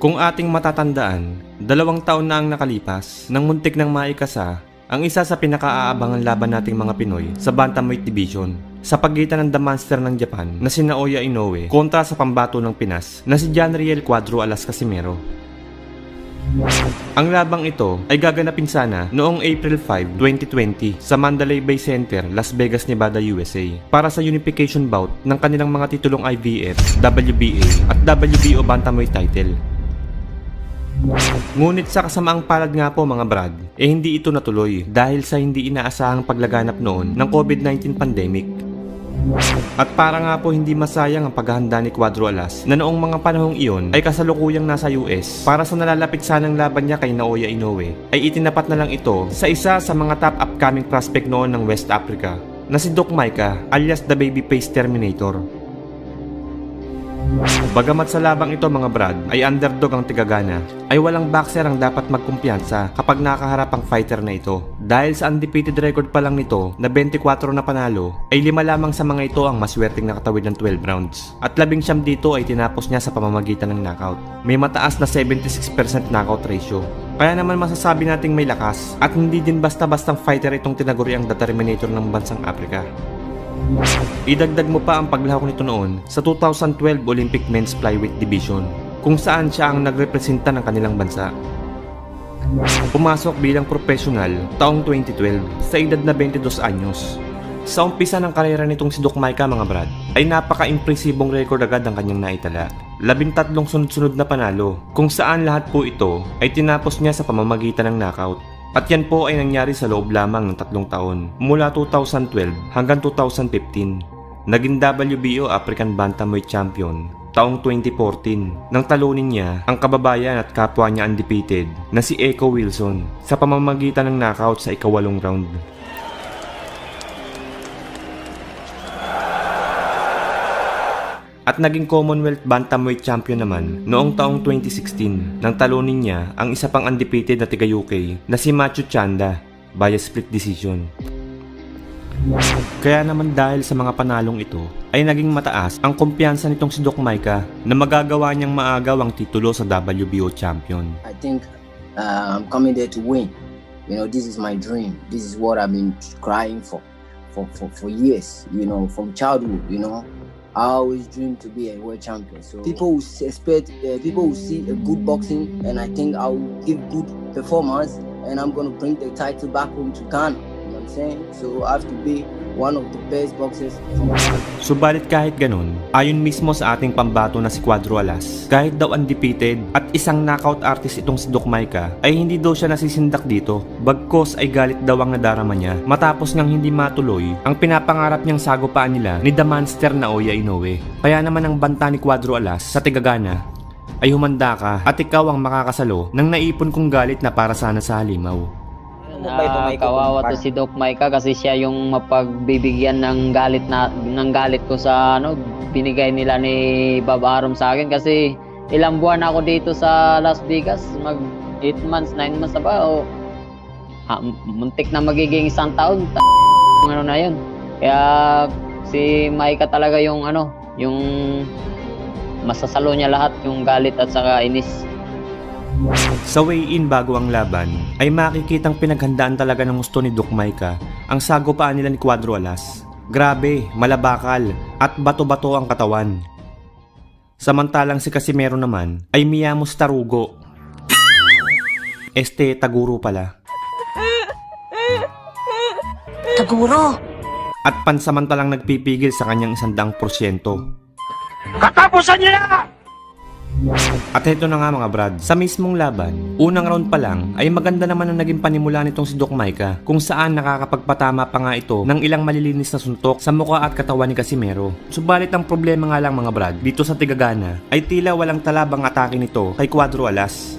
Kung ating matatandaan, 2 taon na ang nakalipas nang muntik ng maikasa ang isa sa pinakaaabangan laban nating mga Pinoy sa Bantamweight Division sa pagitan ng The Monster ng Japan na si Naoya Inoue kontra sa pambato ng Pinas na si John Riel Cuadro Alas Casimero. Ang labang ito ay gaganapin sana noong April 5, 2020 sa Mandalay Bay Center, Las Vegas, Nevada, USA para sa unification bout ng kanilang mga titulong IBF, WBA at WBO Bantamweight title. Ngunit sa kasamaang palad nga po mga brad, hindi ito natuloy dahil sa hindi inaasahang paglaganap noon ng COVID-19 pandemic. At para nga po hindi masayang ang paghahanda ni Cuadro Alas na noong mga panahong iyon ay kasalukuyang nasa US para sa nalalapit sanang laban niya kay Naoya Inoue, ay itinapat na lang ito sa isa sa mga top upcoming prospect noon ng West Africa na si Doc Maika alias The Babyface Terminator. Bagamat sa labang ito mga brad ay underdog ang tigagana, ay walang boxer ang dapat magkumpiyansa kapag nakaharap ang fighter na ito. Dahil sa undefeated record pa lang nito na 24 na panalo, ay 5 lamang sa mga ito ang maswerteng nakatawid ng 12 rounds. At 19 dito ay tinapos niya sa pamamagitan ng knockout. May mataas na 76% knockout ratio. Kaya naman masasabi nating may lakas at hindi din basta-bastang fighter itong tinaguri ang The Terminator ng bansang Africa. Idagdag mo pa ang paglahok nito noon sa 2012 Olympic Men's Flyweight Division kung saan siya ang nagrepresenta ng kanilang bansa. Pumasok bilang professional taong 2012 sa edad na 22 anyos. Sa umpisa ng karera nitong si Doc Maika mga brad ay napaka-impresibong record agad ang kanyang naitala. 13 sunod-sunod na panalo kung saan lahat po ito ay tinapos niya sa pamamagitan ng knockout. At yan po ay nangyari sa loob lamang ng 3 taon, mula 2012 hanggang 2015. Naging WBO African Bantamweight Champion taong 2014 nang talunin niya ang kababayan at kapwa niya undefeated na si Echo Wilson sa pamamagitan ng knockout sa ika-8 round. At naging Commonwealth Bantamweight Champion naman noong taong 2016 nang talunin niya ang isa pang undefeated na tiga UK na si Matthew Chanda via split decision. Kaya naman dahil sa mga panalong ito ay naging mataas ang kumpiyansa nitong si Doc Maika na magagawa niyang maagaw ang titulo sa WBO Champion. I think I'm coming there to win. You know, this is my dream. This is what I've been crying for years, you know, from childhood, you know. I always dream to be a world champion. So people will expect, people will see a good boxing, and I think I will give good performance, and I'm gonna bring the title back home to Ghana. You know what I'm saying? So I have to be one of the best boxers. Subalit kahit ganun, ayon mismo sa ating pambato na si Cuadro Alas, kahit daw undefeated at isang knockout artist itong si Doc Maika, ay hindi daw siya nasisindak dito. Bagkos ay galit daw ang nadarama niya matapos ngang hindi matuloy ang pinapangarap niyang sagupaan nila ni The Monster Naoya Inoue. Kaya naman ang banta ni Cuadro Alas sa tigagana ay humanda ka at ikaw ang makakasalo ng naipon kong galit na para sana sa halimaw. Kawawa to si Doc Maika kasi siya yung mapagbibigyan ng galit ko sa binigay nila ni Bob Arum sa akin kasi ilang buwan ako dito sa Las Vegas, mag 8 months, 9 months na ba muntik na magiging 1 taon na yun. Kaya si Maika talaga yung yung masasalo niya lahat, yung galit at saka inis. Sa weigh-in bago ang laban ay makikitang pinaghandaan talaga ng gusto ni Doc Maika ang sagupaan nila ni Cuadro Alas. Grabe, malabakal at bato-bato ang katawan. Samantalang si Casimero naman ay miyamos tarugo. Taguro pala. Taguro! At pansamantalang nagpipigil sa kanyang 100%. Katapusan niya! At ito na nga mga brad, sa mismong laban, unang round pa lang ay maganda naman ang naging panimula nitong si Doc Maika kung saan nakakapagpatama pa nga ito ng ilang malilinis na suntok sa mukha at katawan ni Casimero. Subalit ang problema nga lang mga brad, dito sa tigagana ay tila walang talabang atake nito kay Cuadro Alas.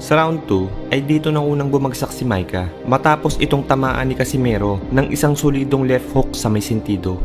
Sa round 2 ay dito nang unang bumagsak si Maika matapos itong tamaan ni Casimero ng isang solidong left hook sa may sentido.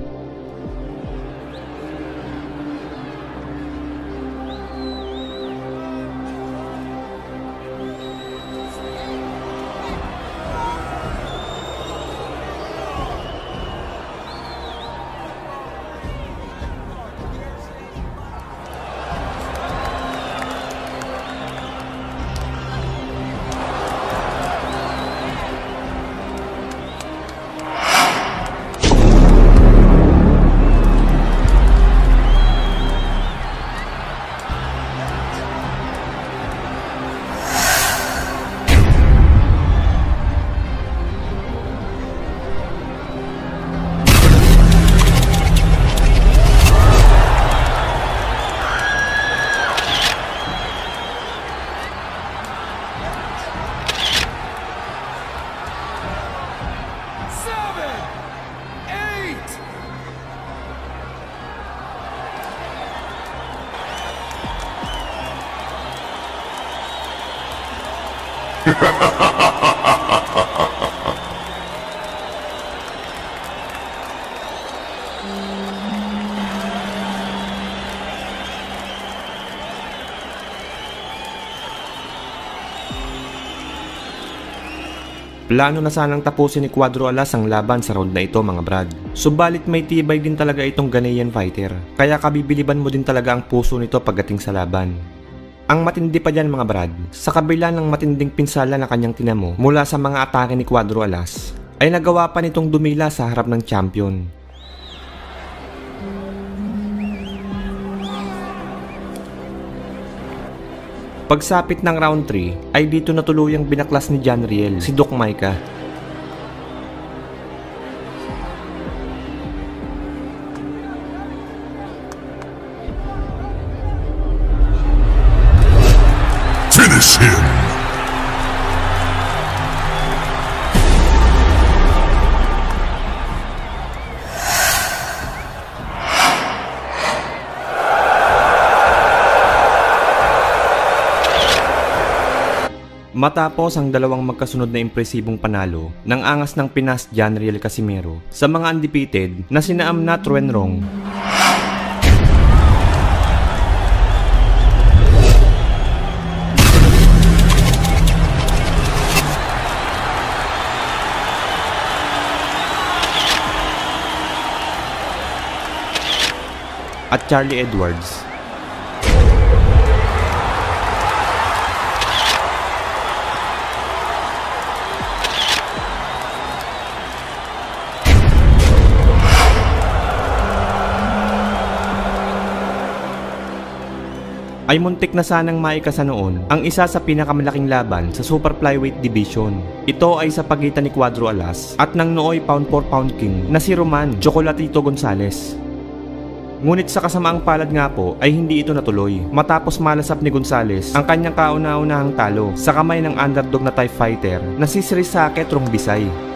Plano na sanang tapusin ni Cuadro Alas ang laban sa round na ito mga brad. Subalit may tibay din talaga itong Ghanaian fighter, kaya kabibiliban mo din talaga ang puso nito pagdating sa laban. Ang matindi pa dyan mga brad, sa kabila ng matinding pinsala na kanyang tinamo mula sa mga atake ni Cuadro Alas, ay nagawa pa nitong dumila sa harap ng champion. Pagsapit ng round 3 ay dito na tuluyang binaklas ni John Riel si Doc Maika. Finish him! Matapos ang dalawang magkasunod na impresibong panalo, ng angas ng Pinas John Riel Casimero sa mga undefeated na sina Amnat Ruenrong, at Charlie Edwards. Ay muntik na sanang maikasa noon ang isa sa pinakamalaking laban sa Super Flyweight Division. Ito ay sa pagitan ni Cuadro Alas at ng nooy pound for pound king na si Roman Chocolatito Gonzales. Ngunit sa kasamaang palad nga po ay hindi ito natuloy matapos malasap ni Gonzales ang kanyang kauna-unahang talo sa kamay ng underdog na Thai fighter na si Srisake Trongbisay.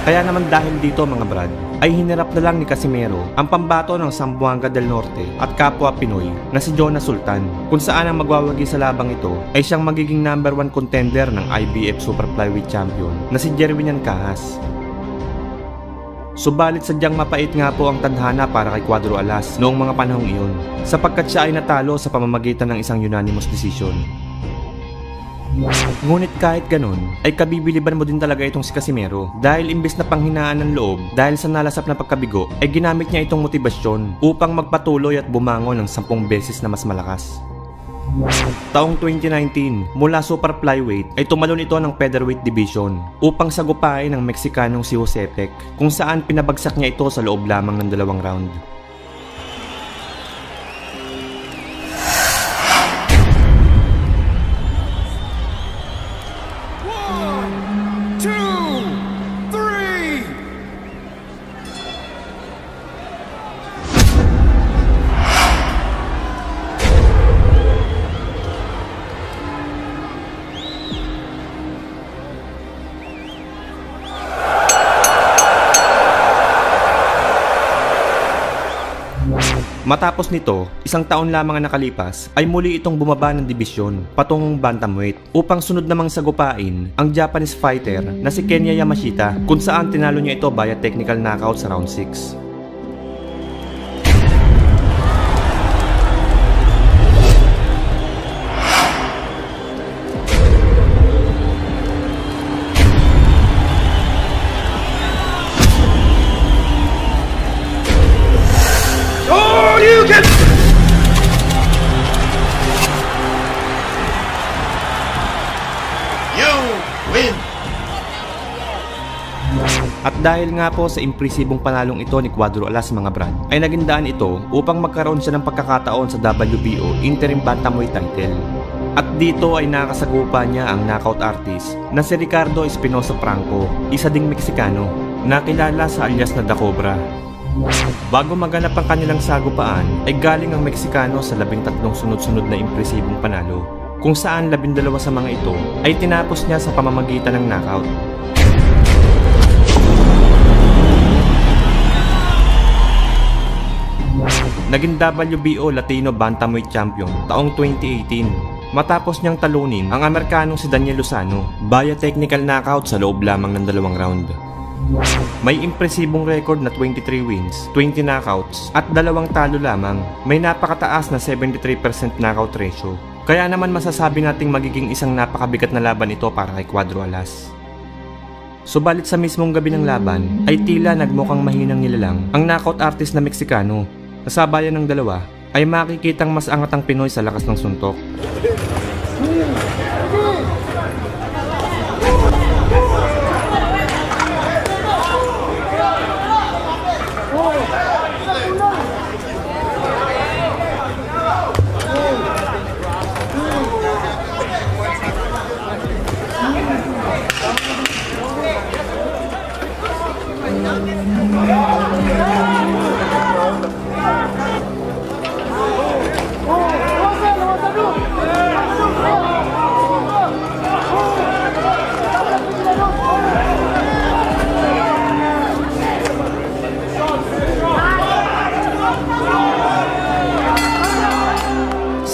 Kaya naman dahil dito mga brad, ay hinarap na lang ni Casimero ang pambato ng Zamboanga del Norte at kapwa Pinoy na si Jonas Sultan, kung saan ang magwawagi sa labang ito ay siyang magiging number 1 contender ng IBF Super Flyweight Champion na si Jerwinian Kahas. Subalit sadyang mapait nga po ang tadhana para kay Cuadro Alas noong mga panahong iyon, sapagkat siya ay natalo sa pamamagitan ng isang unanimous decision. Ngunit kahit ganun, ay kabibiliban mo din talaga itong si Casimero dahil imbes na panghinaan ng loob dahil sa nalasap na pagkabigo ay ginamit niya itong motibasyon upang magpatuloy at bumangon ng 10 beses na mas malakas. Taong 2019, mula Super Flyweight ay tumalon ito ng Featherweight Division upang sagupain ng Meksikanong si Josepek, kung saan pinabagsak niya ito sa loob lamang ng 2 round. Matapos nito, isang taon lamang ang nakalipas ay muli itong bumaba ng dibisyon patungong bantamweight upang sunod namang sagupain ang Japanese fighter na si Kenya Yamashita kung saan tinalo niya ito via technical knockout sa round 6. At dahil nga po sa impresibong panalong ito ni Cuadro Alas mga brad, ay naging daan ito upang magkaroon siya ng pagkakataon sa WBO Interim Bantamweight title. At dito ay nakasagupa niya ang knockout artist na si Ricardo Espinosa Franco, isa ding Meksikano, na kilala sa alias na The Cobra. Bago maganap ang kanilang sagupaan, ay galing ang Meksikano sa 13 sunod-sunod na impresibong panalo, kung saan 12 sa mga ito ay tinapos niya sa pamamagitan ng knockout. Naging WBO Latino Bantamweight Champion taong 2018 matapos niyang talunin ang Amerikanong si Daniel Lozano via technical knockout sa loob lamang ng 2 round. May impresibong record na 23 wins, 20 knockouts at 2 talo lamang. May napakataas na 73% knockout ratio. Kaya naman masasabi nating magiging isang napakabigat na laban ito para kay Cuadro Alas. Subalit sa mismong gabi ng laban ay tila nagmukhang mahinang nilalang ang knockout artist na Meksikano. Kasabayan ng dalawa ay makikitang mas angat ang Pinoy sa lakas ng suntok.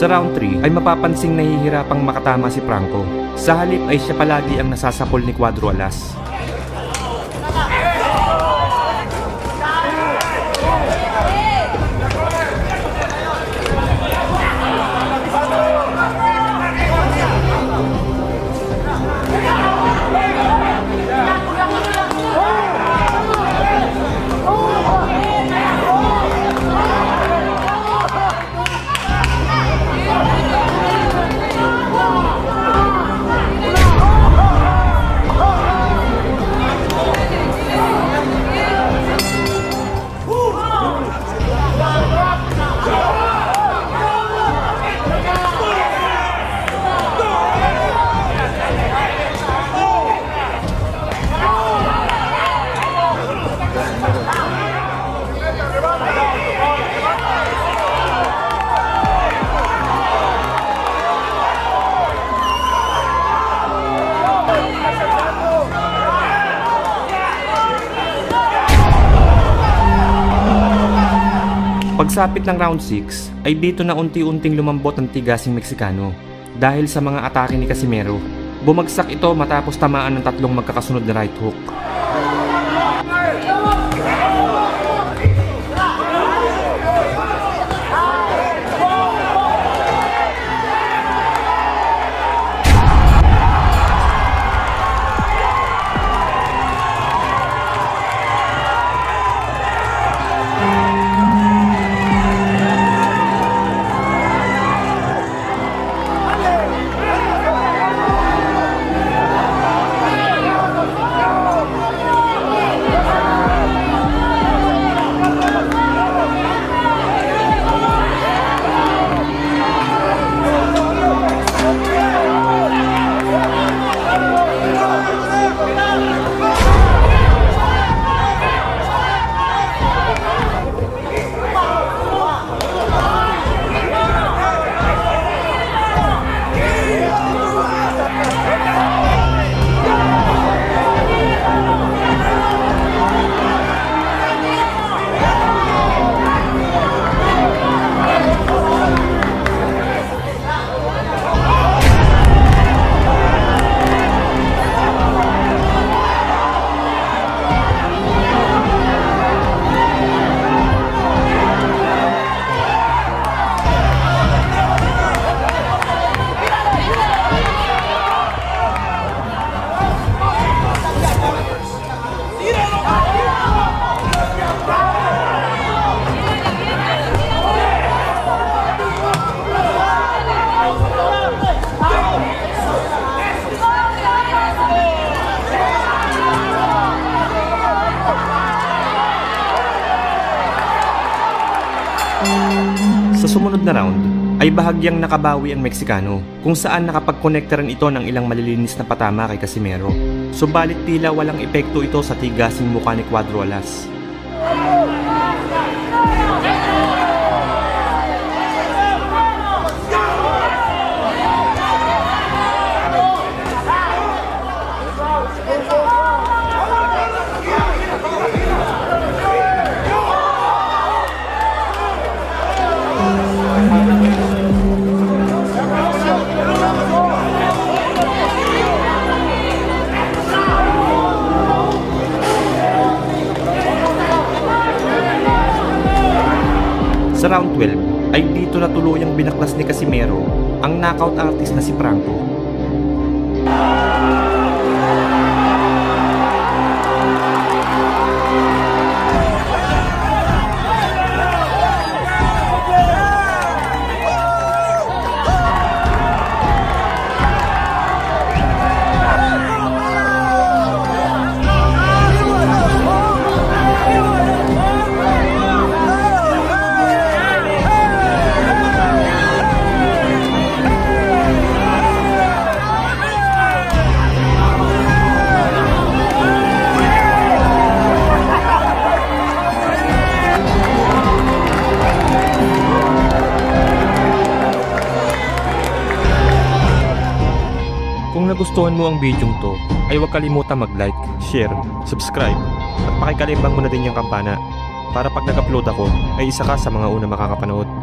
Sa round 3 ay mapapansing nahihirapang makatama si Franco. Sa halip ay siya palagi ang nasasapol ni Cuadro Alas. Pagsapit ng round 6 ay dito na unti-unting lumambot ang tigasing Meksikano dahil sa mga atake ni Casimero. Bumagsak ito matapos tamaan ng 3 magkakasunod na right hook. Sa sumunod na round, ay bahagyang nakabawi ang Meksikano kung saan nakapag-connecta rin ito ng ilang malilinis na patama kay Casimero. Subalit tila walang epekto ito sa tigasing mukha ni Cuadro Alas. Sa round 12 ay dito na tuluyang binaklas ni Casimero ang knockout artist na si Franco. Kung nagustuhan mo ang bidyong to, ay huwag kalimutan mag-like, share, subscribe, at pakikalimbang mo na din yung kampana para pag nag-upload ako ay isa ka sa mga una makakapanood.